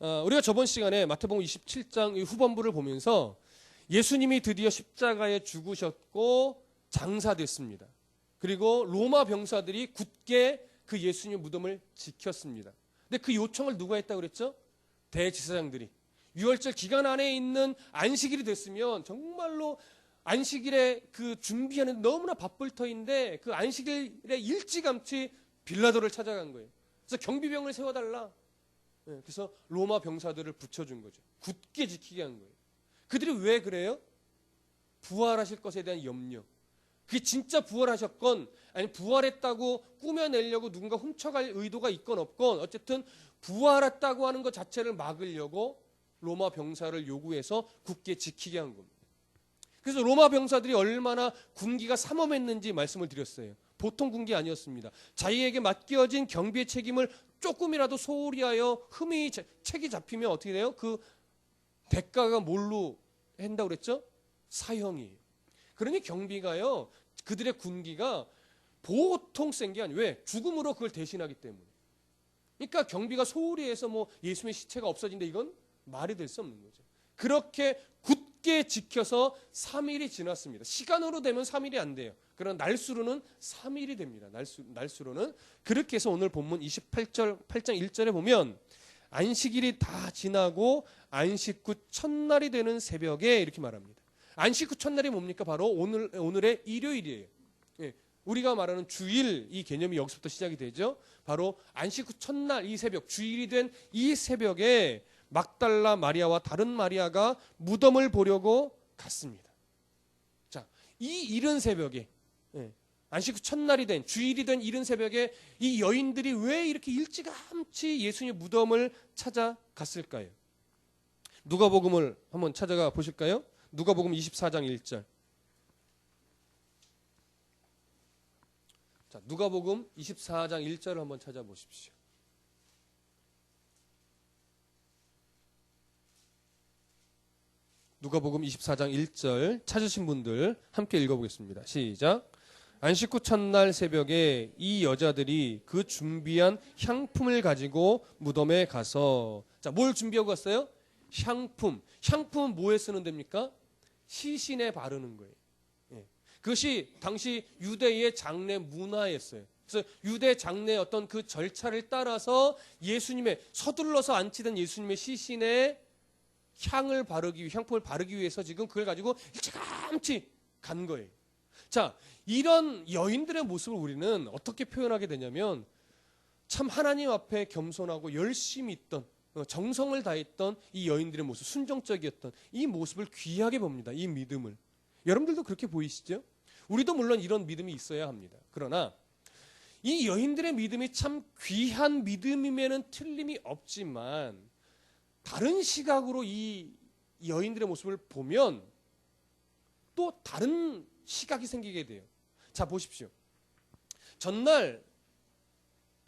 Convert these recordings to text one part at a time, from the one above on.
우리가 저번 시간에 마태복음 27장 후반부를 보면서 예수님이 드디어 십자가에 죽으셨고 장사됐습니다. 그리고 로마 병사들이 굳게 그 예수님의 무덤을 지켰습니다. 근데 그 요청을 누가 했다고 그랬죠? 대제사장들이. 유월절 기간 안에 있는 안식일이 됐으면 정말로 안식일에 그 준비하는 너무나 바쁠 터인데 그 안식일에 일찌감치 빌라도를 찾아간 거예요. 그래서 경비병을 세워달라. 그래서 로마 병사들을 붙여준 거죠. 굳게 지키게 한 거예요. 그들이 왜 그래요? 부활하실 것에 대한 염려. 그게 진짜 부활하셨건 아니 부활했다고 꾸며내려고 누군가 훔쳐갈 의도가 있건 없건 어쨌든 부활했다고 하는 것 자체를 막으려고 로마 병사를 요구해서 굳게 지키게 한 겁니다. 그래서 로마 병사들이 얼마나 군기가 삼엄했는지 말씀을 드렸어요. 보통 군기 아니었습니다. 자기에게 맡겨진 경비의 책임을 조금이라도 소홀히 하여 흠이 책이 잡히면 어떻게 돼요? 그 대가가 뭘로 한다고 그랬죠? 사형이에요. 그러니 경비가요, 그들의 군기가 보통 센 게 아니에요. 왜? 죽음으로 그걸 대신하기 때문에. 그러니까 경비가 소홀히 해서 뭐 예수님의 시체가 없어진다 이건 말이 될 수 없는 거죠. 그렇게 굳게 지켜서 3일이 지났습니다. 시간으로 되면 3일이 안 돼요. 그러나 날수로는 3일이 됩니다. 날수로는. 그렇게 해서 오늘 본문 8장 1절에 보면 안식일이 다 지나고 안식 후 첫날이 되는 새벽에 이렇게 말합니다. 안식 후 첫날이 뭡니까? 바로 오늘의 일요일이에요. 예, 우리가 말하는 주일 이 개념이 여기서부터 시작이 되죠. 바로 안식 후 첫날 이 새벽, 주일이 된 이 새벽에 막달라 마리아와 다른 마리아가 무덤을 보려고 갔습니다. 자, 이 이른 새벽에 안식 후 첫날이 된 주일이 된 이른 새벽에 이 여인들이 왜 이렇게 일찌감치 예수님의 무덤을 찾아갔을까요? 누가복음을 한번 찾아가 보실까요? 누가복음 24장 1절. 자, 누가복음 24장 1절을 한번 찾아보십시오. 누가복음 24장 1절 찾으신 분들 함께 읽어보겠습니다. 시작. 안식 후 첫날 새벽에 이 여자들이 그 준비한 향품을 가지고 무덤에 가서 자, 뭘 준비하고 갔어요? 향품. 향품은 뭐에 쓰는 데입니까? 시신에 바르는 거예요. 그것이 당시 유대의 장례 문화였어요. 그래서 유대 장례의 어떤 그 절차를 따라서 예수님의 서둘러서 안치된 예수님의 시신에 향을 바르기 위해 향품을 바르기 위해서 지금 그걸 가지고 일찌감치 간 거예요. 자, 이런 여인들의 모습을 우리는 어떻게 표현하게 되냐면 참 하나님 앞에 겸손하고 열심히 있던 정성을 다했던 이 여인들의 모습, 순종적이었던 이 모습을 귀하게 봅니다. 이 믿음을. 여러분들도 그렇게 보이시죠? 우리도 물론 이런 믿음이 있어야 합니다. 그러나 이 여인들의 믿음이 참 귀한 믿음임에는 틀림이 없지만 다른 시각으로 이 여인들의 모습을 보면 또 다른 시각이 생기게 돼요. 자, 보십시오. 전날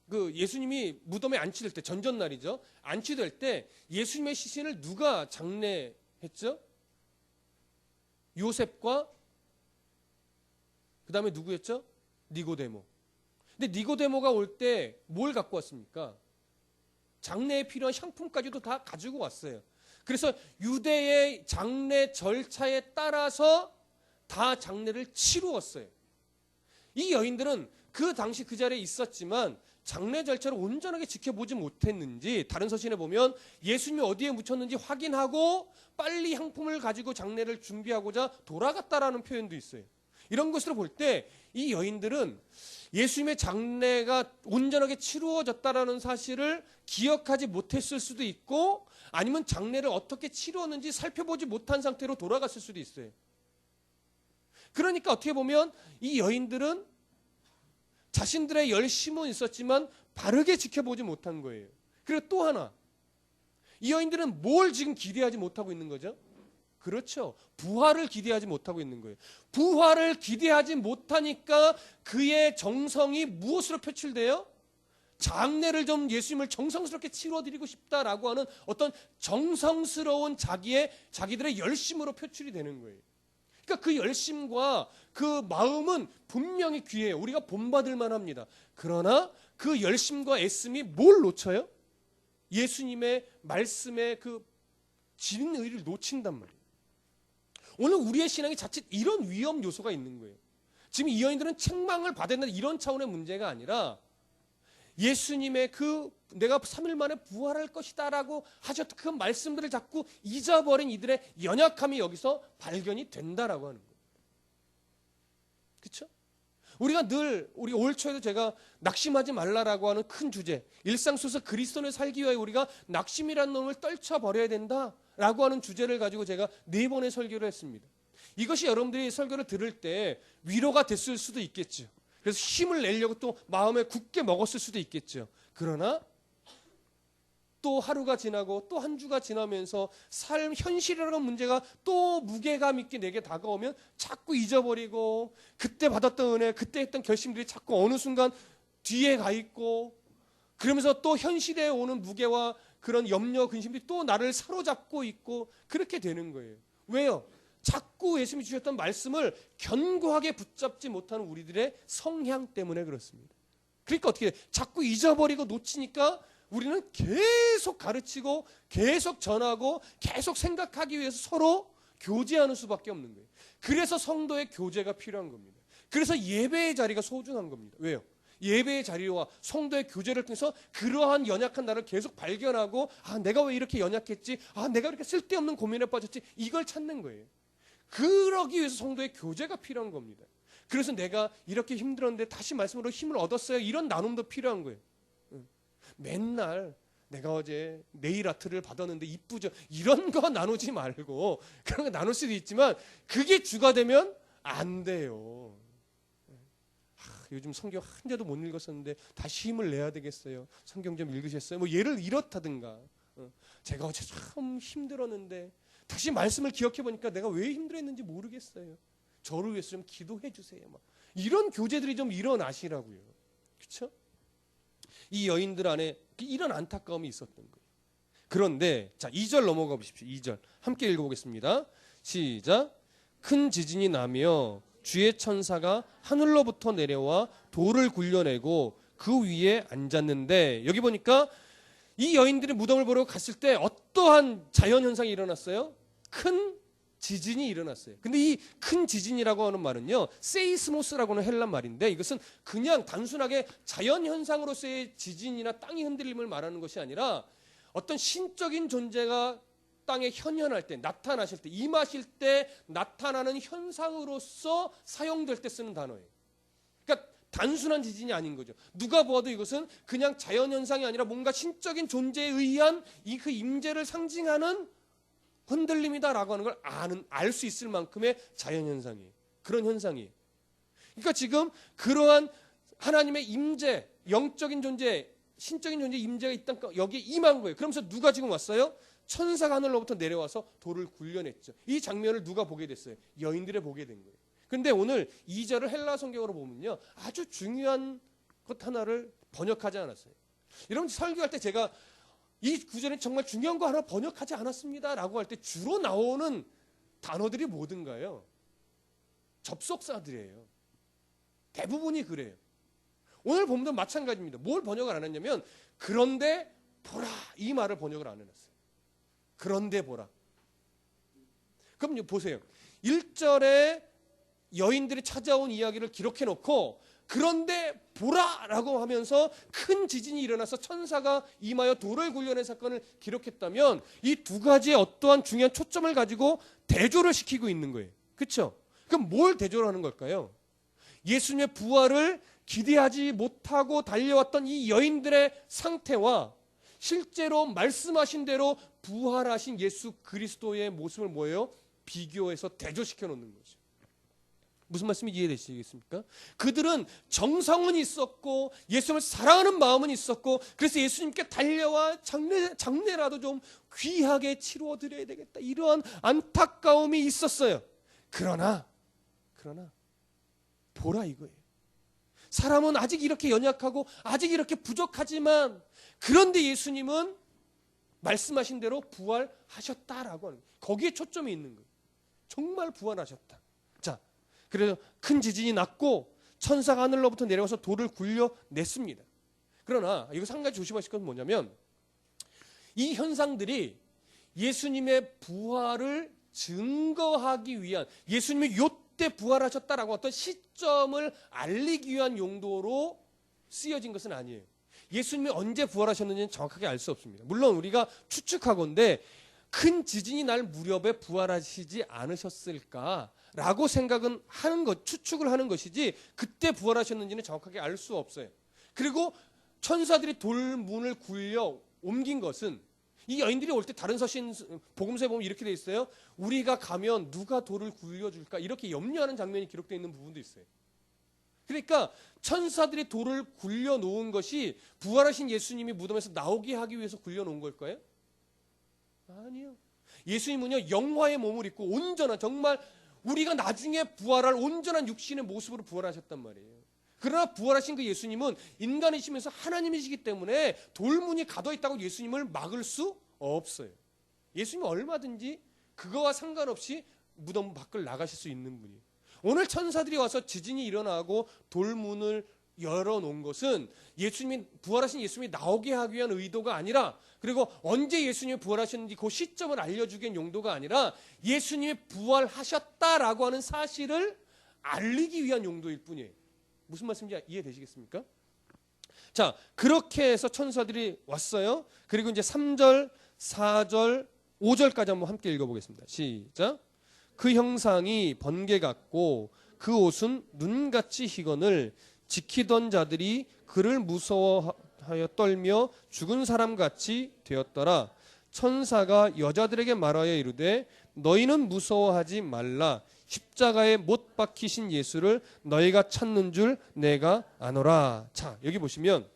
그 예수님이 무덤에 안치될 때, 전전날이죠. 안치될 때 예수님의 시신을 누가 장례했죠? 요셉과 그 다음에 누구였죠? 니고데모. 근데 니고데모가 올 때 뭘 갖고 왔습니까? 장례에 필요한 향품까지도 다 가지고 왔어요. 그래서 유대의 장례 절차에 따라서 다 장례를 치루었어요. 이 여인들은 그 당시 그 자리에 있었지만 장례 절차를 온전하게 지켜보지 못했는지 다른 서신에 보면 예수님이 어디에 묻혔는지 확인하고 빨리 향품을 가지고 장례를 준비하고자 돌아갔다라는 표현도 있어요. 이런 것으로 볼 때 이 여인들은 예수님의 장례가 온전하게 치루어졌다라는 사실을 기억하지 못했을 수도 있고 아니면 장례를 어떻게 치루었는지 살펴보지 못한 상태로 돌아갔을 수도 있어요. 그러니까 어떻게 보면 이 여인들은 자신들의 열심은 있었지만 바르게 지켜보지 못한 거예요. 그리고 또 하나, 이 여인들은 뭘 지금 기대하지 못하고 있는 거죠? 그렇죠. 부활을 기대하지 못하고 있는 거예요. 부활을 기대하지 못하니까 그의 정성이 무엇으로 표출돼요? 장례를 좀 예수님을 정성스럽게 치러드리고 싶다라고 하는 어떤 정성스러운 자기들의 열심으로 표출이 되는 거예요. 그러니까 그 열심과 그 마음은 분명히 귀해요. 우리가 본받을 만합니다. 그러나 그 열심과 애씀이 뭘 놓쳐요? 예수님의 말씀의 그 진의를 놓친단 말이에요. 오늘 우리의 신앙이 자칫 이런 위험 요소가 있는 거예요. 지금 이 여인들은 책망을 받았는데 이런 차원의 문제가 아니라 예수님의 그 내가 3일 만에 부활할 것이다 라고 하셨던 그 말씀들을 자꾸 잊어버린 이들의 연약함이 여기서 발견이 된다라고 하는 거예요. 그렇죠? 우리가 늘 우리 올 초에도 제가 낙심하지 말라라고 하는 큰 주제, 일상 속에서 그리스도를 살기 위해 우리가 낙심이라는 놈을 떨쳐버려야 된다라고 하는 주제를 가지고 제가 4번의 설교를 했습니다. 이것이 여러분들이 설교를 들을 때 위로가 됐을 수도 있겠죠. 그래서 힘을 내려고 또 마음에 굳게 먹었을 수도 있겠죠. 그러나 또 하루가 지나고 또 한 주가 지나면서 삶 현실이라는 문제가 또 무게감 있게 내게 다가오면 자꾸 잊어버리고 그때 받았던 은혜, 그때 했던 결심들이 자꾸 어느 순간 뒤에 가 있고 그러면서 또 현실에 오는 무게와 그런 염려, 근심들이 또 나를 사로잡고 있고 그렇게 되는 거예요. 왜요? 자꾸 예수님이 주셨던 말씀을 견고하게 붙잡지 못하는 우리들의 성향 때문에 그렇습니다. 그러니까 어떻게 돼? 자꾸 잊어버리고 놓치니까 우리는 계속 가르치고 계속 전하고 계속 생각하기 위해서 서로 교제하는 수밖에 없는 거예요. 그래서 성도의 교제가 필요한 겁니다. 그래서 예배의 자리가 소중한 겁니다. 왜요? 예배의 자리와 성도의 교제를 통해서 그러한 연약한 나를 계속 발견하고 내가 왜 이렇게 연약했지? 내가 이렇게 쓸데없는 고민에 빠졌지? 이걸 찾는 거예요. 그러기 위해서 성도의 교제가 필요한 겁니다. 그래서 내가 이렇게 힘들었는데 다시 말씀으로 힘을 얻었어요. 이런 나눔도 필요한 거예요. 맨날 내가 어제 네일 아트를 받았는데 이쁘죠? 이런 거 나누지 말고 그런 거 나눌 수도 있지만 그게 주가 되면 안 돼요. 요즘 성경 한 자도 못 읽었었는데 다시 힘을 내야 되겠어요. 성경 좀 읽으셨어요? 뭐 예를 이렇다든가 제가 어제 참 힘들었는데 다시 말씀을 기억해 보니까 내가 왜 힘들었는지 모르겠어요. 저를 위해서 좀 기도해 주세요. 막 이런 교제들이 좀 일어나시라고요. 그렇죠? 이 여인들 안에 이런 안타까움이 있었던 거예요. 그런데 자 2절 넘어가 보십시오. 2절 함께 읽어보겠습니다. 시작. 큰 지진이 나며 주의 천사가 하늘로부터 내려와 돌을 굴려내고 그 위에 앉았는데 여기 보니까 이 여인들이 무덤을 보러 갔을 때 어떠한 자연현상이 일어났어요? 큰 지진이 일어났어요. 근데 이 큰 지진이라고 하는 말은요, 세이스모스라고 하는 헬란 말인데 이것은 그냥 단순하게 자연현상으로서의 지진이나 땅의 흔들림을 말하는 것이 아니라 어떤 신적인 존재가 땅에 현현할 때, 나타나실 때, 임하실 때 나타나는 현상으로서 사용될 때 쓰는 단어예요. 그러니까 단순한 지진이 아닌 거죠. 누가 보아도 이것은 그냥 자연현상이 아니라 뭔가 신적인 존재에 의한 이 그 임재를 상징하는 흔들림이다라고 하는 걸 알 수 있을 만큼의 자연현상이에요. 그런 현상이에요. 그러니까 지금 그러한 하나님의 임재, 영적인 존재, 신적인 존재 임재가 있던 여기에 임한 거예요. 그러면서 누가 지금 왔어요? 천사가 하늘로부터 내려와서 돌을 굴려냈죠. 이 장면을 누가 보게 됐어요? 여인들이 보게 된 거예요. 그런데 오늘 2절을 헬라 성경으로 보면요, 아주 중요한 것 하나를 번역하지 않았어요. 여러분 설교할 때 제가 이 구절에 정말 중요한 거 하나 번역하지 않았습니다 라고 할 때 주로 나오는 단어들이 뭐든가요? 접속사들이에요. 대부분이 그래요. 오늘 본문도 마찬가지입니다. 뭘 번역을 안 했냐면 그런데 보라 이 말을 번역을 안 해놨어요. 그런데 보라. 그럼 보세요. 1절에 여인들이 찾아온 이야기를 기록해 놓고 그런데 보라라고 하면서 큰 지진이 일어나서 천사가 임하여 돌을 굴려낸 사건을 기록했다면 이 두 가지의 어떠한 중요한 초점을 가지고 대조를 시키고 있는 거예요. 그렇죠? 그럼 뭘 대조를 하는 걸까요? 예수님의 부활을 기대하지 못하고 달려왔던 이 여인들의 상태와 실제로 말씀하신 대로 부활하신 예수 그리스도의 모습을 뭐예요? 비교해서 대조시켜 놓는 거죠. 무슨 말씀이 이해되시겠습니까? 그들은 정성은 있었고 예수님을 사랑하는 마음은 있었고 그래서 예수님께 달려와 장례라도 좀 귀하게 치루어 드려야 되겠다 이러한 안타까움이 있었어요. 그러나 보라 이거예요. 사람은 아직 이렇게 연약하고 아직 이렇게 부족하지만 그런데 예수님은 말씀하신 대로 부활하셨다라고 하는 거예요. 거기에 초점이 있는 거예요. 정말 부활하셨다. 자, 그래서 큰 지진이 났고 천사가 하늘로부터 내려와서 돌을 굴려냈습니다. 그러나 이거 한 가지 조심하실 것은 뭐냐면 이 현상들이 예수님의 부활을 증거하기 위한, 예수님이 요때 부활하셨다라고 어떤 시점을 알리기 위한 용도로 쓰여진 것은 아니에요. 예수님이 언제 부활하셨는지는 정확하게 알 수 없습니다. 물론 우리가 추측하건대 큰 지진이 날 무렵에 부활하시지 않으셨을까라고 생각은 하는 것, 추측을 하는 것이지 그때 부활하셨는지는 정확하게 알 수 없어요. 그리고 천사들이 돌문을 굴려 옮긴 것은, 이 여인들이 올 때 다른 서신 복음서에 보면 이렇게 돼 있어요. 우리가 가면 누가 돌을 굴려줄까, 이렇게 염려하는 장면이 기록되어 있는 부분도 있어요. 그러니까 천사들이 돌을 굴려 놓은 것이 부활하신 예수님이 무덤에서 나오게 하기 위해서 굴려 놓은 걸까요? 아니요. 예수님은요, 영화의 몸을 입고 온전한, 정말 우리가 나중에 부활할 온전한 육신의 모습으로 부활하셨단 말이에요. 그러나 부활하신 그 예수님은 인간이시면서 하나님이시기 때문에 돌문이 가둬 있다고 예수님을 막을 수 없어요. 예수님은 얼마든지 그거와 상관없이 무덤 밖을 나가실 수 있는 분이에요. 오늘 천사들이 와서 지진이 일어나고 돌문을 열어놓은 것은 예수님이, 부활하신 예수님이 나오게 하기 위한 의도가 아니라, 그리고 언제 예수님이 부활하셨는지 그 시점을 알려주기 위한 용도가 아니라 예수님이 부활하셨다라고 하는 사실을 알리기 위한 용도일 뿐이에요. 무슨 말씀인지 이해되시겠습니까? 자, 그렇게 해서 천사들이 왔어요. 그리고 이제 3절, 4절, 5절까지 한번 함께 읽어보겠습니다. 시작. 그 형상이 번개 같고 그 옷은 눈같이 희건을 지키던 자들이 그를 무서워하여 떨며 죽은 사람같이 되었더라. 천사가 여자들에게 말하여 이르되 너희는 무서워하지 말라. 십자가에 못 박히신 예수를 너희가 찾는 줄 내가 아노라. 자, 여기 보시면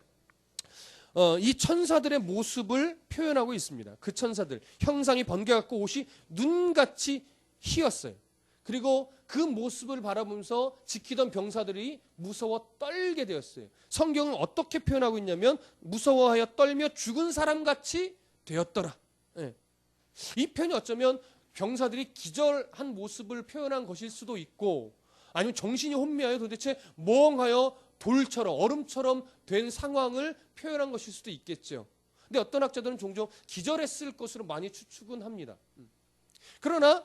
이 천사들의 모습을 표현하고 있습니다. 그 천사들, 형상이 번개 같고 옷이 눈같이 희었어요. 그리고 그 모습을 바라보면서 지키던 병사들이 무서워 떨게 되었어요. 성경은 어떻게 표현하고 있냐면 무서워하여 떨며 죽은 사람같이 되었더라. 네. 이 표현이 어쩌면 병사들이 기절한 모습을 표현한 것일 수도 있고, 아니면 정신이 혼미하여 도대체 멍하여 돌처럼, 얼음처럼 된 상황을 표현한 것일 수도 있겠죠. 근데 어떤 학자들은 종종 기절했을 것으로 많이 추측은 합니다. 그러나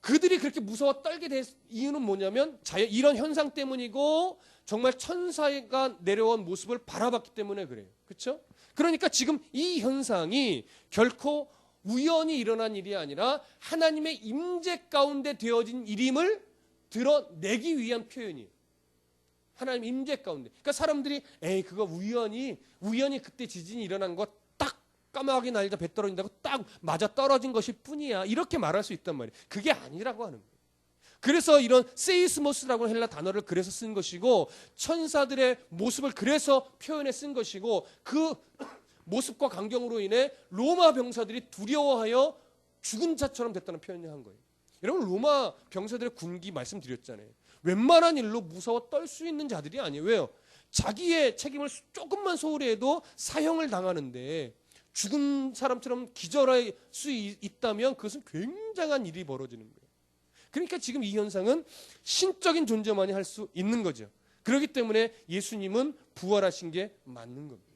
그들이 그렇게 무서워 떨게 된 이유는 뭐냐면 이런 현상 때문이고, 정말 천사가 내려온 모습을 바라봤기 때문에 그래요. 그렇죠? 그러니까 지금 이 현상이 결코 우연히 일어난 일이 아니라 하나님의 임재 가운데 되어진 일임을 드러내기 위한 표현이에요. 하나님 임재 가운데. 그러니까 사람들이 그거 우연히 그때 지진이 일어난 거 딱 까마귀 날다 배 떨어진다고 딱 맞아 떨어진 것일 뿐이야, 이렇게 말할 수 있단 말이에요. 그게 아니라고 하는 거예요. 그래서 이런 세이스모스라고 헬라 단어를 그래서 쓴 것이고, 천사들의 모습을 그래서 표현해 쓴 것이고, 그 모습과 광경으로 인해 로마 병사들이 두려워하여 죽은 자처럼 됐다는 표현을 한 거예요. 여러분, 로마 병사들의 군기 말씀드렸잖아요. 웬만한 일로 무서워 떨 수 있는 자들이 아니에요. 왜요? 자기의 책임을 조금만 소홀히 해도 사형을 당하는데 죽은 사람처럼 기절할 수 있다면 그것은 굉장한 일이 벌어지는 거예요. 그러니까 지금 이 현상은 신적인 존재만이 할 수 있는 거죠. 그렇기 때문에 예수님은 부활하신 게 맞는 겁니다.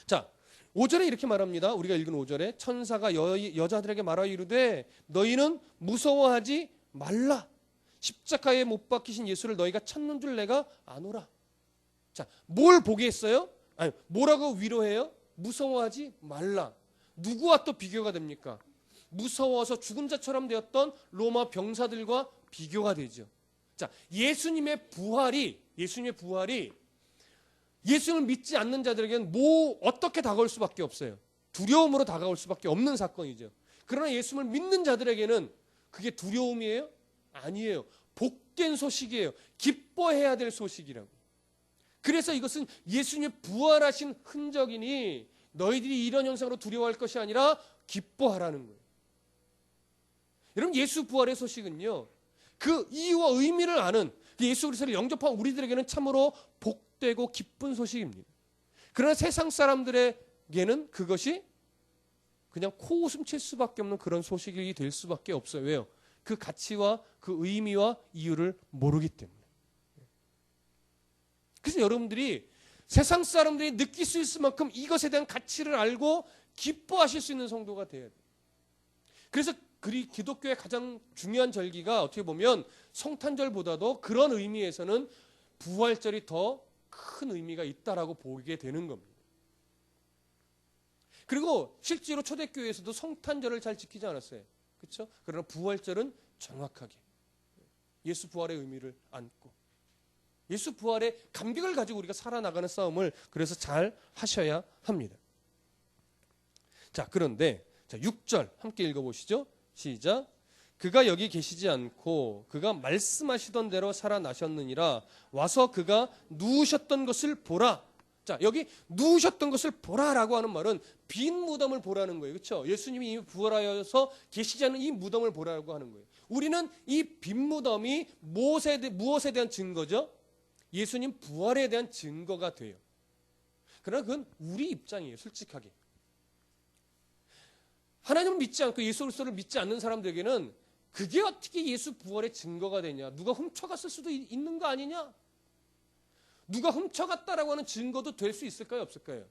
자, 5절에 이렇게 말합니다. 우리가 읽은 5절에 천사가 여자들에게 말하여 이르되 너희는 무서워하지 말라. 십자가에 못 박히신 예수를 너희가 찾는 줄 내가 아노라. 자, 뭘 보게 했어요? 아니, 뭐라고 위로해요? 무서워하지 말라. 누구와 또 비교가 됩니까? 무서워서 죽은 자처럼 되었던 로마 병사들과 비교가 되죠. 자, 예수님의 부활이 예수님을 믿지 않는 자들에게는 어떻게 다가올 수밖에 없어요. 두려움으로 다가올 수밖에 없는 사건이죠. 그러나 예수님을 믿는 자들에게는 그게 두려움이에요? 아니에요. 복된 소식이에요. 기뻐해야 될 소식이라고. 그래서 이것은 예수님이 부활하신 흔적이니 너희들이 이런 현상으로 두려워할 것이 아니라 기뻐하라는 거예요. 여러분, 예수 부활의 소식은요, 그 이유와 의미를 아는 예수 그리스도를 영접한 우리들에게는 참으로 복되고 기쁜 소식입니다. 그러나 세상 사람들에게는 그것이 그냥 코웃음 칠 수밖에 없는 그런 소식이 될 수밖에 없어요. 왜요? 그 가치와 그 의미와 이유를 모르기 때문에. 그래서 여러분들이 세상 사람들이 느낄 수 있을 만큼 이것에 대한 가치를 알고 기뻐하실 수 있는 성도가 돼야 돼요. 그래서 기독교의 가장 중요한 절기가 어떻게 보면 성탄절보다도 그런 의미에서는 부활절이 더 큰 의미가 있다라고 보게 되는 겁니다. 그리고 실제로 초대교회에서도 성탄절을 잘 지키지 않았어요. 그렇죠? 그러나 부활절은 정확하게 예수 부활의 의미를 안고 예수 부활의 감격을 가지고 우리가 살아나가는 싸움을 그래서 잘 하셔야 합니다. 자, 그런데 6절 함께 읽어보시죠. 시작. 그가 여기 계시지 않고 그가 말씀하시던 대로 살아나셨느니라. 와서 그가 누우셨던 것을 보라. 자, 여기 누우셨던 것을 보라라고 하는 말은 빈 무덤을 보라는 거예요. 그렇죠? 예수님이 이미 부활하여서 계시지 않은 이 무덤을 보라고 하는 거예요. 우리는 이 빈 무덤이 무엇에 대한 증거죠? 예수님 부활에 대한 증거가 돼요. 그러나 그건 우리 입장이에요. 솔직하게. 하나님을 믿지 않고 예수 그리스도를 믿지 않는 사람들에게는 그게 어떻게 예수 부활의 증거가 되냐? 누가 훔쳐갔을 수도 있는 거 아니냐? 누가 훔쳐갔다라고 하는 증거도 될 수 있을까요? 없을까요?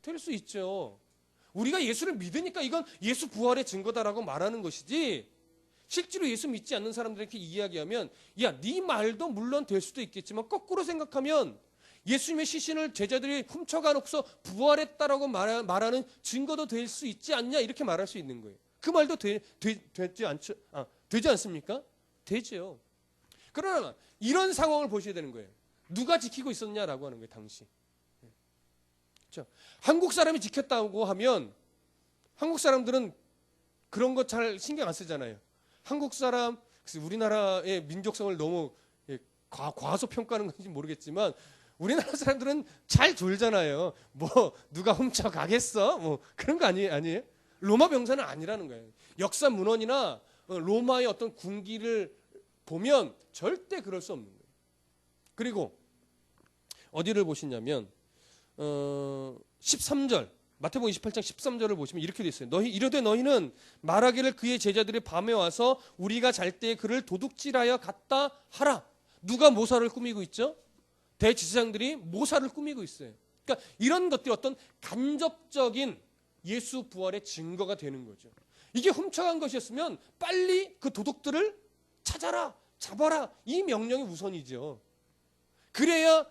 될 수 있죠. 우리가 예수를 믿으니까 이건 예수 부활의 증거다라고 말하는 것이지, 실제로 예수 믿지 않는 사람들에게 이야기하면 야, 네 말도 물론 될 수도 있겠지만 거꾸로 생각하면 예수님의 시신을 제자들이 훔쳐가놓고서 부활했다라고 말하는 증거도 될 수 있지 않냐, 이렇게 말할 수 있는 거예요. 그 말도 되지 않습니까? 되죠. 그러나 이런 상황을 보셔야 되는 거예요. 누가 지키고 있었냐라고 하는 거예요. 당시. 그렇죠? 한국 사람이 지켰다고 하면 한국 사람들은 그런 거 잘 신경 안 쓰잖아요. 한국 사람, 우리나라의 민족성을 너무 과소평가하는 건지 모르겠지만 우리나라 사람들은 잘 졸잖아요. 뭐 누가 훔쳐가겠어? 뭐 그런 거 아니에요? 로마 병사는 아니라는 거예요. 역사 문헌이나 로마의 어떤 군기를 보면 절대 그럴 수 없는 거예요. 그리고 어디를 보시냐면 13절 마태복음 28장 13절을 보시면 이렇게 돼 있어요. 이르되 너희는 말하기를 그의 제자들이 밤에 와서 우리가 잘 때 그를 도둑질하여 갔다 하라. 누가 모사를 꾸미고 있죠? 대지사장들이 모사를 꾸미고 있어요. 그러니까 이런 것들이 어떤 간접적인 예수 부활의 증거가 되는 거죠. 이게 훔쳐간 것이었으면 빨리 그 도둑들을 찾아라, 잡아라, 이 명령이 우선이죠. 그래야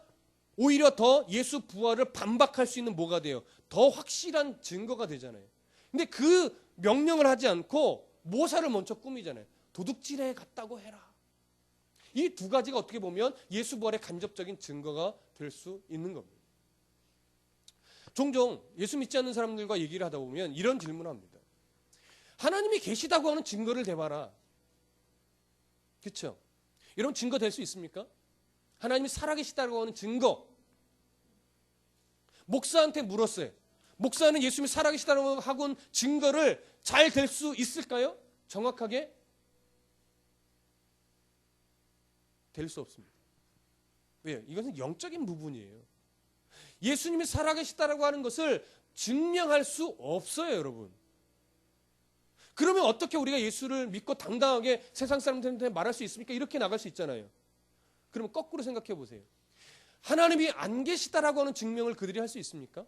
오히려 더 예수 부활을 반박할 수 있는 뭐가 돼요? 더 확실한 증거가 되잖아요. 근데 그 명령을 하지 않고 모사를 먼저 꾸미잖아요. 도둑질해 갔다고 해라. 이 두 가지가 어떻게 보면 예수 부활의 간접적인 증거가 될 수 있는 겁니다. 종종 예수 믿지 않는 사람들과 얘기를 하다 보면 이런 질문을 합니다. 하나님이 계시다고 하는 증거를 대봐라. 그렇죠? 이런 증거 될 수 있습니까? 하나님이 살아계시다고 하는 증거. 목사한테 물었어요. 목사는 예수님이 살아계시다고 하고 증거를 잘 될 수 있을까요? 정확하게? 될 수 없습니다. 왜요? 이것은 영적인 부분이에요. 예수님이 살아계시다라고 하는 것을 증명할 수 없어요, 여러분. 그러면 어떻게 우리가 예수를 믿고 당당하게 세상 사람들한테 말할 수 있습니까? 이렇게 나갈 수 있잖아요. 그러면 거꾸로 생각해 보세요. 하나님이 안 계시다라고 하는 증명을 그들이 할 수 있습니까?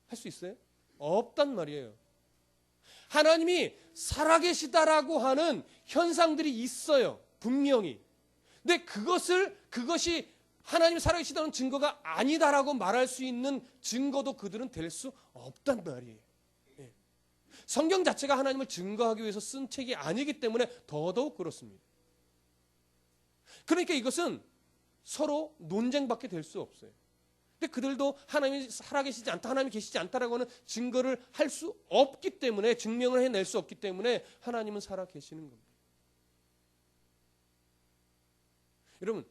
할 수 있어요? 없단 말이에요. 하나님이 살아계시다라고 하는 현상들이 있어요. 분명히. 근데 그것이 하나님이 살아계시다는 증거가 아니다라고 말할 수 있는 증거도 그들은 될 수 없단 말이에요. 예. 성경 자체가 하나님을 증거하기 위해서 쓴 책이 아니기 때문에 더더욱 그렇습니다. 그러니까 이것은 서로 논쟁밖에 될 수 없어요. 근데 그들도 하나님이 살아계시지 않다, 하나님이 계시지 않다라고 하는 증거를 할 수 없기 때문에, 증명을 해낼 수 없기 때문에 하나님은 살아계시는 겁니다. 여러분,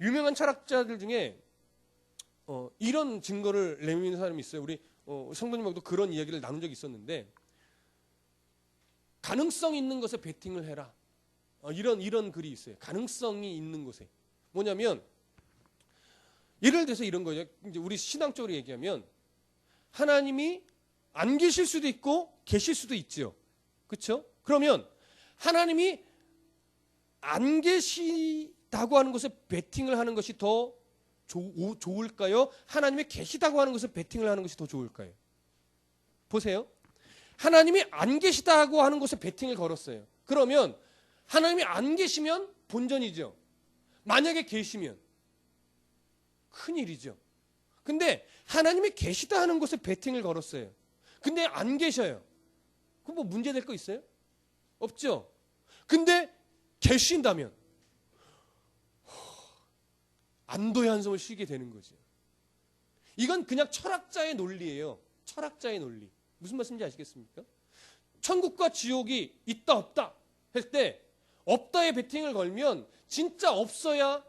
유명한 철학자들 중에 이런 증거를 내미는 사람이 있어요. 우리 성도님하고도 그런 이야기를 나눈 적이 있었는데, 가능성 있는 것에 베팅을 해라. 이런 글이 있어요. 가능성이 있는 곳에. 뭐냐면 예를 들어서 이런 거죠. 이제 우리 신앙적으로 얘기하면 하나님이 안 계실 수도 있고 계실 수도 있죠. 그렇죠? 그러면 하나님이 안 계시다고 하는 것에 베팅을 하는 것이 더 좋을까요? 하나님이 계시다고 하는 것에 베팅을 하는 것이 더 좋을까요? 보세요. 하나님이 안 계시다고 하는 곳에 베팅을 걸었어요. 그러면 하나님이 안 계시면 본전이죠. 만약에 계시면 큰일이죠. 근데 하나님이 계시다 하는 곳에 베팅을 걸었어요. 근데 안 계셔요. 그럼 뭐 문제될 거 있어요? 없죠. 근데 계신다면 안도의 한숨을 쉬게 되는 거죠. 이건 그냥 철학자의 논리예요. 철학자의 논리. 무슨 말씀인지 아시겠습니까? 천국과 지옥이 있다 없다 할 때 없다에 베팅을 걸면 진짜 없어야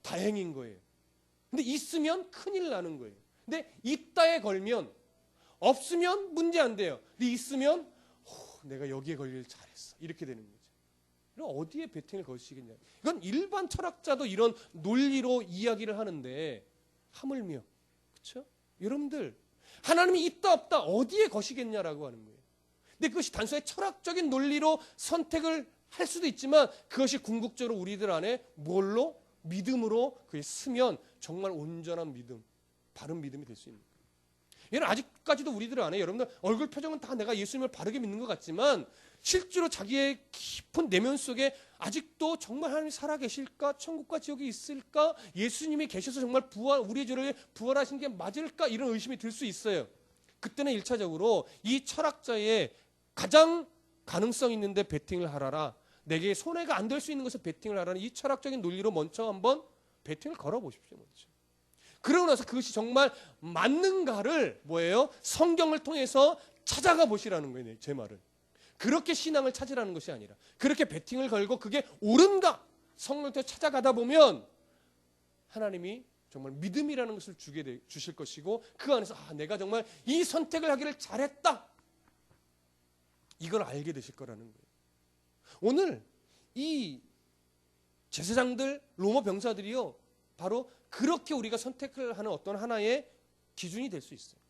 다행인 거예요. 근데 있으면 큰일 나는 거예요. 근데 있다에 걸면 없으면 문제 안 돼요. 근데 있으면 내가 여기에 걸릴 잘했어. 이렇게 되는 거죠. 그럼 어디에 베팅을 거시겠냐. 이건 일반 철학자도 이런 논리로 이야기를 하는데 하물며 그렇죠? 여러분들 하나님이 있다 없다 어디에 거시겠냐라고 하는 거예요. 근데 그것이 단순히 철학적인 논리로 선택을 할 수도 있지만 그것이 궁극적으로 우리들 안에 뭘로? 믿음으로 그게 쓰면 정말 온전한 믿음, 바른 믿음이 될 수 있는 거예요. 얘는 아직까지도 우리들 안에 여러분들 얼굴 표정은 다 내가 예수님을 바르게 믿는 것 같지만 실제로 자기의 깊은 내면 속에 아직도 정말 하나님이 살아계실까? 천국과 지옥이 있을까? 예수님이 계셔서 정말 우리의 죄를 부활하신 게 맞을까? 이런 의심이 들 수 있어요. 그때는 1차적으로 이 철학자의 가장 가능성 있는데 베팅을 하라라. 내게 손해가 안 될 수 있는 것에 베팅을 하라는 이 철학적인 논리로 먼저 한번 베팅을 걸어보십시오. 먼저. 그러고 나서 그것이 정말 맞는가를 뭐예요? 성경을 통해서 찾아가 보시라는 거예요. 제 말은. 그렇게 신앙을 찾으라는 것이 아니라 그렇게 베팅을 걸고 그게 옳은가? 성경을 통해서 찾아가다 보면 하나님이 정말 믿음이라는 것을 주실 것이고 그 안에서 내가 정말 이 선택을 하기를 잘했다. 이걸 알게 되실 거라는 거예요. 오늘 이 제사장들, 로마 병사들이요. 바로 그렇게 우리가 선택을 하는 어떤 하나의 기준이 될 수 있어요.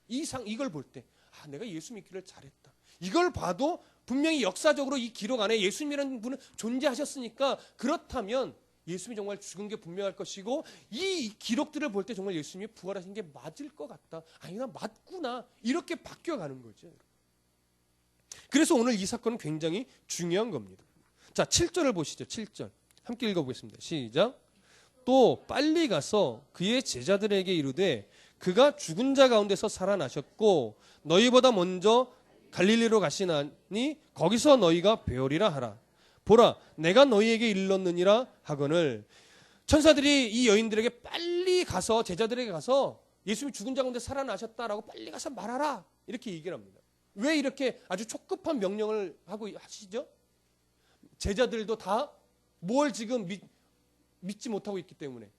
이걸 볼 때 내가 예수 믿기를 잘했다. 이걸 봐도 분명히 역사적으로 이 기록 안에 예수님이라는 분은 존재하셨으니까 그렇다면 예수님이 정말 죽은 게 분명할 것이고 이 기록들을 볼 때 정말 예수님이 부활하신 게 맞을 것 같다. 아니나 맞구나. 이렇게 바뀌어가는 거죠. 그래서 오늘 이 사건은 굉장히 중요한 겁니다. 자, 7절을 보시죠. 7절. 함께 읽어보겠습니다. 시작. 또 빨리 가서 그의 제자들에게 이르되 그가 죽은 자 가운데서 살아나셨고 너희보다 먼저 갈릴리로 가시나니 거기서 너희가 배우리라 하라. 보라 내가 너희에게 일렀느니라 하거늘. 천사들이 이 여인들에게 빨리 가서 제자들에게 가서 예수님이 죽은 자 가운데 살아나셨다라고 빨리 가서 말하라. 이렇게 얘기를 합니다. 왜 이렇게 아주 촉급한 명령을 하고 하시죠? 제자들도 다 뭘 지금 믿지 못하고 있기 때문에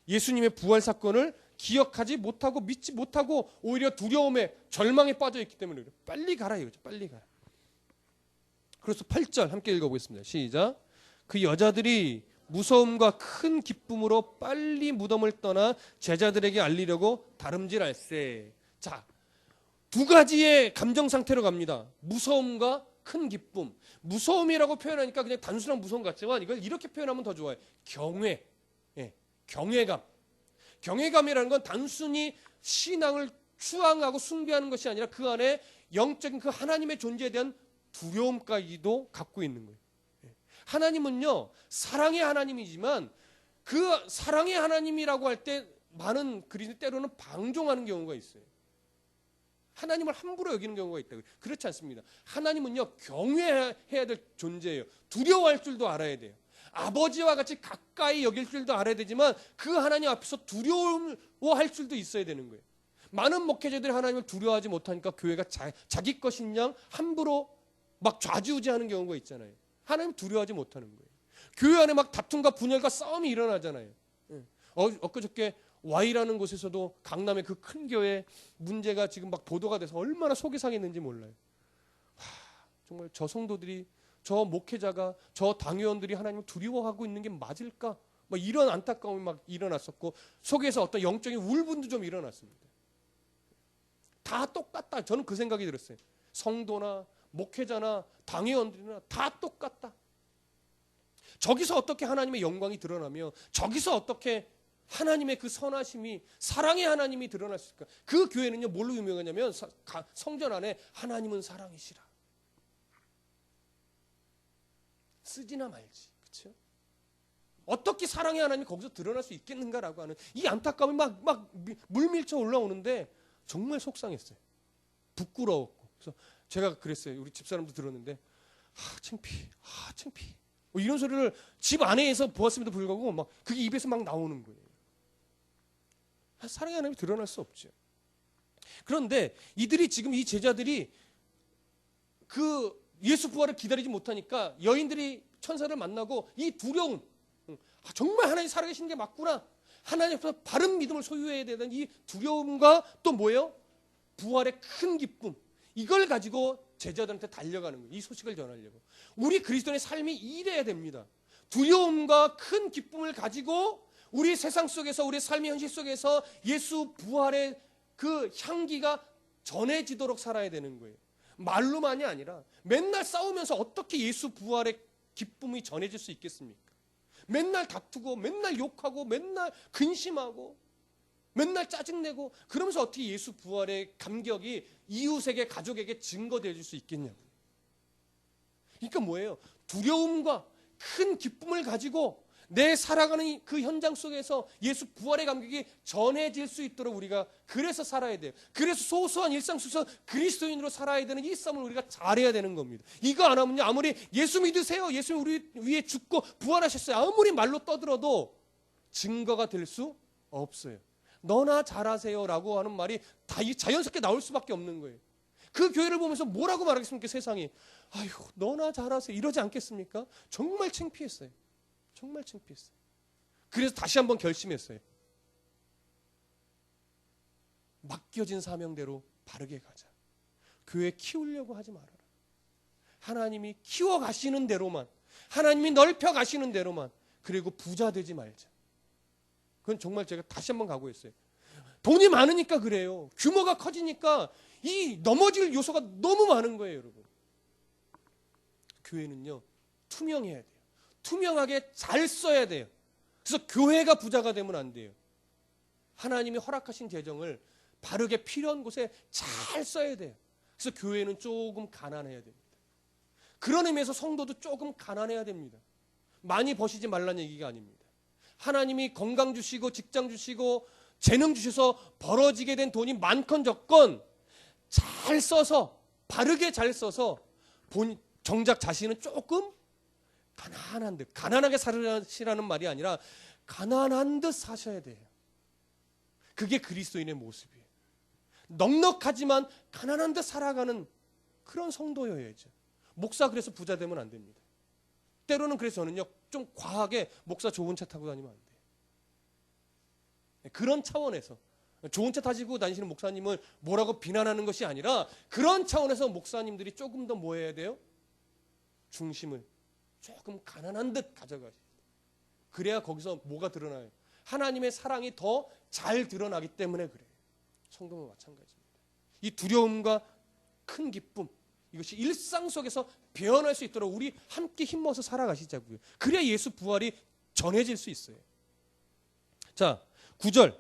예수님의 부활 사건을 기억하지 못하고 믿지 못하고 오히려 두려움에 절망에 빠져 있기 때문에 빨리 가라 이거죠. 빨리 가라. 그래서 8절 함께 읽어보겠습니다. 시작. 그 여자들이 무서움과 큰 기쁨으로 빨리 무덤을 떠나 제자들에게 알리려고 다름질할세. 자, 두 가지의 감정 상태로 갑니다. 무서움과 큰 기쁨. 무서움이라고 표현하니까 그냥 단순한 무서움 같지만 이걸 이렇게 표현하면 더 좋아요. 경외. 경외감. 경외감이라는 건 단순히 신앙을 추앙하고 숭배하는 것이 아니라 그 안에 영적인 그 하나님의 존재에 대한 두려움까지도 갖고 있는 거예요. 하나님은요, 사랑의 하나님이지만 그 사랑의 하나님이라고 할 때 많은 그리스도인 때로는 방종하는 경우가 있어요. 하나님을 함부로 여기는 경우가 있다. 그렇지 않습니다. 하나님은요, 경외해야 될 존재예요. 두려워할 줄도 알아야 돼요. 아버지와 같이 가까이 여길 줄도 알아야 되지만 그 하나님 앞에서 두려워할 줄도 있어야 되는 거예요. 많은 목회자들이 하나님을 두려워하지 못하니까 교회가 자기 것인 양 함부로 막 좌지우지하는 경우가 있잖아요. 하나님 두려워하지 못하는 거예요. 교회 안에 막 다툼과 분열과 싸움이 일어나잖아요. 엊그저께 Y라는 곳에서도 강남의 그 큰 교회 문제가 지금 막 보도가 돼서 얼마나 속이 상했는지 몰라요. 정말 저 성도들이, 저 목회자가, 저 당회원들이 하나님을 두려워하고 있는 게 맞을까? 막 이런 안타까움이 막 일어났었고 속에서 어떤 영적인 울분도 좀 일어났습니다. 다 똑같다. 저는 그 생각이 들었어요. 성도나 목회자나 당회원들이나 다 똑같다. 저기서 어떻게 하나님의 영광이 드러나며 저기서 어떻게 하나님의 그 선하심이, 사랑의 하나님이 드러날 수 있을까? 그 교회는요, 뭘로 유명하냐면 성전 안에 하나님은 사랑이시라. 쓰지나 말지. 그렇죠? 어떻게 사랑의 하나님이 거기서 드러날 수 있겠는가라고 하는 이 안타까움이 막 물밀쳐 올라오는데 정말 속상했어요. 부끄러웠고. 그래서 제가 그랬어요. 우리 집사람도 들었는데 창피해. 뭐 이런 소리를 집 안에서 보았음에도 불구하고 막 그게 입에서 막 나오는 거예요. 사랑의 하나님이 드러날 수 없죠. 그런데 이들이 지금 이 제자들이 그 예수 부활을 기다리지 못하니까 여인들이 천사를 만나고 이 두려움, 정말 하나님 살아계신 게 맞구나, 하나님 앞에서 바른 믿음을 소유해야 되는 이 두려움과 또 뭐예요? 부활의 큰 기쁨, 이걸 가지고 제자들한테 달려가는 거예요. 이 소식을 전하려고. 우리 그리스도인의 삶이 이래야 됩니다. 두려움과 큰 기쁨을 가지고 우리 세상 속에서, 우리 삶의 현실 속에서 예수 부활의 그 향기가 전해지도록 살아야 되는 거예요. 말로만이 아니라 맨날 싸우면서 어떻게 예수 부활의 기쁨이 전해질 수 있겠습니까? 맨날 다투고 맨날 욕하고 맨날 근심하고 맨날 짜증내고 그러면서 어떻게 예수 부활의 감격이 이웃에게, 가족에게 증거되어 줄 수 있겠냐고요. 그러니까 뭐예요? 두려움과 큰 기쁨을 가지고 내 살아가는 그 현장 속에서 예수 부활의 감격이 전해질 수 있도록 우리가 그래서 살아야 돼요. 그래서 소소한 일상 속에서 그리스도인으로 살아야 되는 이 싸움을 우리가 잘해야 되는 겁니다. 이거 안 하면요, 아무리 예수 믿으세요, 예수 우리 위에 죽고 부활하셨어요, 아무리 말로 떠들어도 증거가 될 수 없어요. 너나 잘하세요 라고 하는 말이 다 자연스럽게 나올 수밖에 없는 거예요. 그 교회를 보면서 뭐라고 말하겠습니까? 세상이 아유 너나 잘하세요 이러지 않겠습니까? 정말 창피했어요. 정말 창피했어요. 그래서 다시 한번 결심했어요. 맡겨진 사명대로 바르게 가자. 교회 키우려고 하지 말아라. 하나님이 키워가시는 대로만, 하나님이 넓혀가시는 대로만, 그리고 부자 되지 말자. 그건 정말 제가 다시 한번 각오했어요. 돈이 많으니까 그래요. 규모가 커지니까 이 넘어질 요소가 너무 많은 거예요, 여러분. 교회는요, 투명해야 돼요. 투명하게 잘 써야 돼요. 그래서 교회가 부자가 되면 안 돼요. 하나님이 허락하신 재정을 바르게 필요한 곳에 잘 써야 돼요. 그래서 교회는 조금 가난해야 됩니다. 그런 의미에서 성도도 조금 가난해야 됩니다. 많이 버시지 말라는 얘기가 아닙니다. 하나님이 건강 주시고 직장 주시고 재능 주셔서 벌어지게 된 돈이 많건 적건 잘 써서, 바르게 잘 써서 정작 자신은 조금 가난한 듯, 가난하게 살으시라는 말이 아니라 가난한 듯 사셔야 돼요. 그게 그리스도인의 모습이에요. 넉넉하지만 가난한 듯 살아가는 그런 성도여야죠. 목사 그래서 부자 되면 안 됩니다. 때로는 그래서 저는요, 좀 과하게 목사 좋은 차 타고 다니면 안 돼요. 그런 차원에서 좋은 차 타시고 다니시는 목사님을 뭐라고 비난하는 것이 아니라 그런 차원에서 목사님들이 조금 더 뭐 해야 돼요? 중심을 조금 가난한 듯 가져가셔야 돼요. 그래야 거기서 뭐가 드러나요? 하나님의 사랑이 더 잘 드러나기 때문에 그래요. 성도도 마찬가지입니다. 이 두려움과 큰 기쁨, 이것이 일상 속에서 배어날 수 있도록 우리 함께 힘모아서 살아가시자고요. 그래야 예수 부활이 전해질 수 있어요. 자, 9절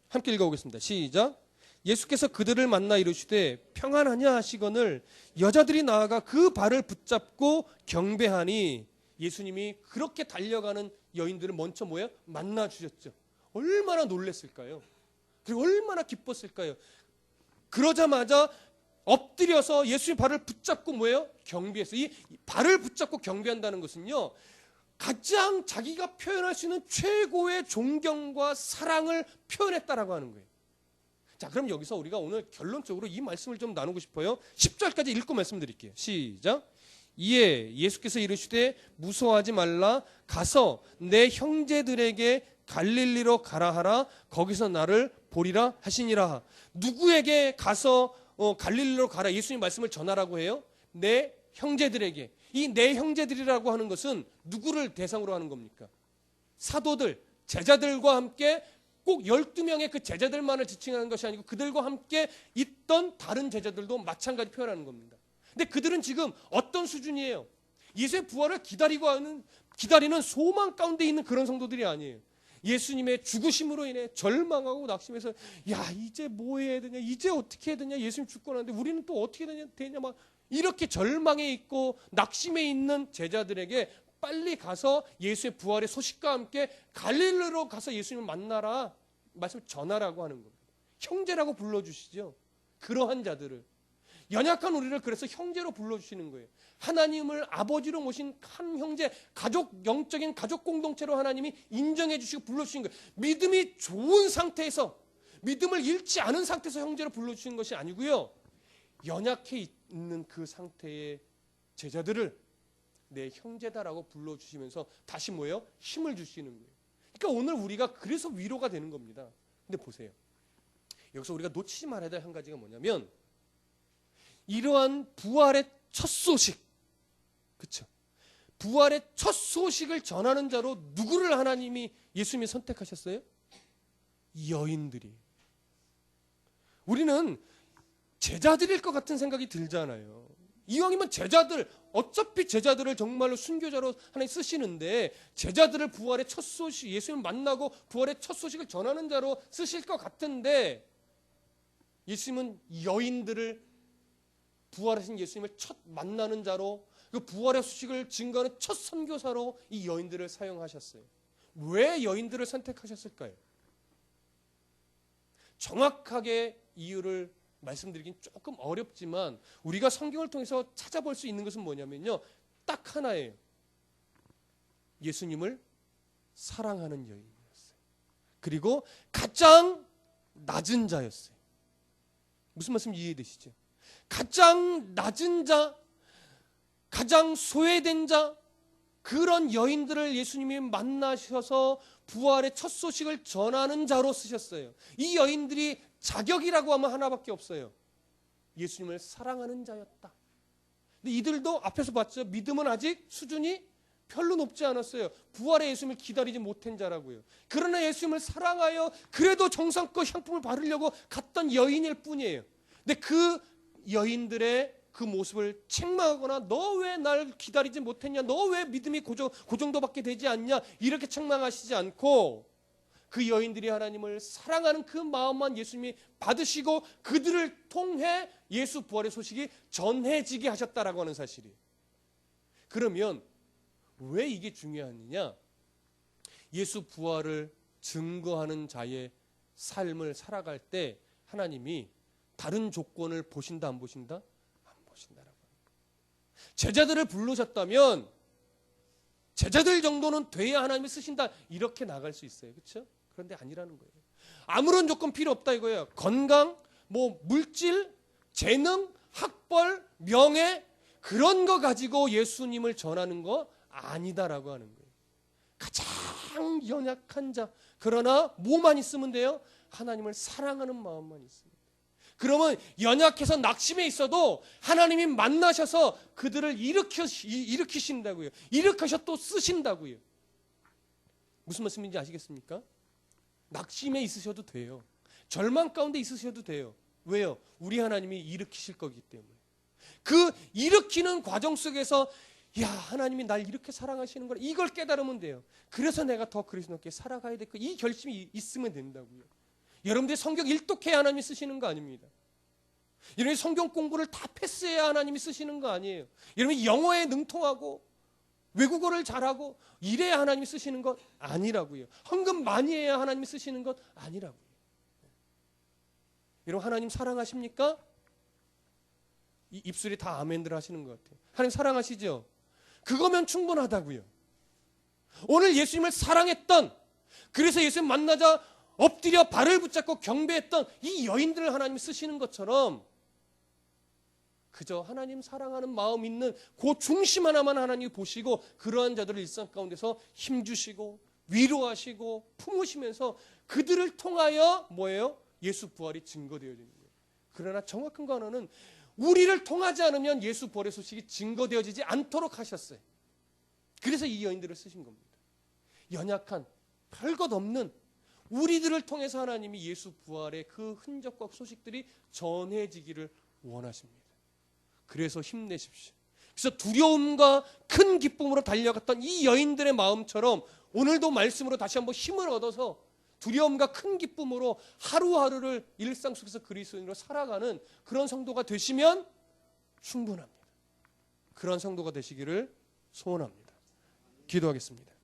함께 읽어보겠습니다. 시작. 예수께서 그들을 만나 이르시되 평안하냐 하시거늘 여자들이 나아가 그 발을 붙잡고 경배하니, 예수님이 그렇게 달려가는 여인들을 먼저 뭐예요? 만나 주셨죠. 얼마나 놀랐을까요? 그리고 얼마나 기뻤을까요? 그러자마자 엎드려서 예수의 발을 붙잡고 뭐예요? 경배했어요. 이 발을 붙잡고 경배한다는 것은요, 가장 자기가 표현할 수 있는 최고의 존경과 사랑을 표현했다라고 하는 거예요. 자, 그럼 여기서 우리가 오늘 결론적으로 이 말씀을 좀 나누고 싶어요. 10절까지 읽고 말씀드릴게요. 시작. 이에 예수께서 이르시되 무서워하지 말라, 가서 내 형제들에게 갈릴리로 가라 하라, 거기서 나를 보리라 하시니라. 누구에게 가서 갈릴리로 가라, 예수님 말씀을 전하라고 해요? 내 형제들에게. 이 내 형제들이라고 하는 것은 누구를 대상으로 하는 겁니까? 사도들, 제자들과 함께 꼭 12명의 그 제자들만을 지칭하는 것이 아니고 그들과 함께 있던 다른 제자들도 마찬가지 표현하는 겁니다. 근데 그들은 지금 어떤 수준이에요? 예수의 부활을 기다리는 소망 가운데 있는 그런 성도들이 아니에요. 예수님의 죽으심으로 인해 절망하고 낙심해서 야 이제 뭐 해야 되냐, 이제 어떻게 해야 되냐, 예수님 죽고 나는데 우리는 또 어떻게 되냐 막 이렇게 절망에 있고 낙심에 있는 제자들에게 빨리 가서 예수의 부활의 소식과 함께 갈릴리로 가서 예수님을 만나라 말씀을 전하라고 하는 겁니다. 형제라고 불러주시죠. 그러한 자들을, 연약한 우리를 그래서 형제로 불러주시는 거예요. 하나님을 아버지로 모신 한 형제, 영적인 가족 공동체로 하나님이 인정해 주시고 불러주시는 거예요. 믿음이 좋은 상태에서, 믿음을 잃지 않은 상태에서 형제로 불러주시는 것이 아니고요, 연약해 있는 그 상태의 제자들을 내 형제다라고 불러주시면서 다시 뭐예요? 힘을 주시는 거예요. 그러니까 오늘 우리가 그래서 위로가 되는 겁니다. 근데 보세요, 여기서 우리가 놓치지 말아야 될 한 가지가 뭐냐면, 이러한 부활의 첫 소식, 그렇죠? 부활의 첫 소식을 전하는 자로 누구를 하나님이, 예수님이 선택하셨어요? 여인들이. 우리는 제자들일 것 같은 생각이 들잖아요. 이왕이면 제자들, 어차피 제자들을 정말로 순교자로 하나님 쓰시는데 제자들을 부활의 첫 소식, 예수님 만나고 부활의 첫 소식을 전하는 자로 쓰실 것 같은데, 예수님은 여인들을, 부활하신 예수님을 첫 만나는 자로, 그 부활의 소식을 증거하는 첫 선교사로 이 여인들을 사용하셨어요. 왜 여인들을 선택하셨을까요? 정확하게 이유를 말씀드리긴 조금 어렵지만 우리가 성경을 통해서 찾아볼 수 있는 것은 뭐냐면요, 딱 하나예요. 예수님을 사랑하는 여인이었어요. 그리고 가장 낮은 자였어요. 무슨 말씀 이해되시죠? 가장 낮은 자, 가장 소외된 자, 그런 여인들을 예수님이 만나셔서 부활의 첫 소식을 전하는 자로 쓰셨어요. 이 여인들이 자격이라고 하면 하나밖에 없어요. 예수님을 사랑하는 자였다. 근데 이들도 앞에서 봤죠. 믿음은 아직 수준이 별로 높지 않았어요. 부활의 예수님을 기다리지 못한 자라고요. 그러나 예수님을 사랑하여 그래도 정성껏 향품을 바르려고 갔던 여인일 뿐이에요. 근데 그 여인들의 그 모습을 책망하거나 너 왜 날 기다리지 못했냐, 너 왜 믿음이 그 정도밖에 되지 않냐, 이렇게 책망하시지 않고 그 여인들이 하나님을 사랑하는 그 마음만 예수님이 받으시고 그들을 통해 예수 부활의 소식이 전해지게 하셨다라고 하는 사실이에요. 그러면 왜 이게 중요하느냐? 예수 부활을 증거하는 자의 삶을 살아갈 때 하나님이 다른 조건을 보신다 안 보신다? 안 보신다라고 합니다. 제자들을 부르셨다면 제자들 정도는 돼야 하나님이 쓰신다, 이렇게 나갈 수 있어요. 그렇죠? 그런데 아니라는 거예요. 아무런 조건 필요 없다 이거예요. 건강, 뭐 물질, 재능, 학벌, 명예, 그런 거 가지고 예수님을 전하는 거 아니다라고 하는 거예요. 가장 연약한 자, 그러나 뭐만 있으면 돼요? 하나님을 사랑하는 마음만 있습니다. 그러면 연약해서 낙심해 있어도 하나님이 만나셔서 그들을 일으키신다고요. 일으켜서 또 쓰신다고요. 무슨 말씀인지 아시겠습니까? 낙심에 있으셔도 돼요. 절망 가운데 있으셔도 돼요. 왜요? 우리 하나님이 일으키실 거기 때문에. 그 일으키는 과정 속에서 야, 하나님이 날 이렇게 사랑하시는 걸, 이걸 깨달으면 돼요. 그래서 내가 더 그리스도께 살아가야 될 거, 이 결심이 있으면 된다고요. 여러분들이 성경 일독해야 하나님이 쓰시는 거 아닙니다. 여러분이 성경 공부를 다 패스해야 하나님이 쓰시는 거 아니에요. 여러분이 영어에 능통하고 외국어를 잘하고 이래야 하나님이 쓰시는 것 아니라고요. 헌금 많이 해야 하나님이 쓰시는 것 아니라고요. 여러분, 하나님 사랑하십니까? 이 입술이 다 아멘들 하시는 것 같아요. 하나님 사랑하시죠? 그거면 충분하다고요. 오늘 예수님을 사랑했던, 그래서 예수님 만나자 엎드려 발을 붙잡고 경배했던 이 여인들을 하나님이 쓰시는 것처럼 그저 하나님 사랑하는 마음 있는 그 중심 하나만 하나님이 보시고 그러한 자들을 일상 가운데서 힘주시고 위로하시고 품으시면서 그들을 통하여 뭐예요? 예수 부활이 증거되어지는 거예요. 그러나 정확한 거 하나는 우리를 통하지 않으면 예수 부활의 소식이 증거되어지지 않도록 하셨어요. 그래서 이 여인들을 쓰신 겁니다. 연약한, 별것 없는 우리들을 통해서 하나님이 예수 부활의 그 흔적과 소식들이 전해지기를 원하십니다. 그래서 힘내십시오. 그래서 두려움과 큰 기쁨으로 달려갔던 이 여인들의 마음처럼 오늘도 말씀으로 다시 한번 힘을 얻어서 두려움과 큰 기쁨으로 하루하루를 일상 속에서 그리스도인으로 살아가는 그런 성도가 되시면 충분합니다. 그런 성도가 되시기를 소원합니다. 기도하겠습니다.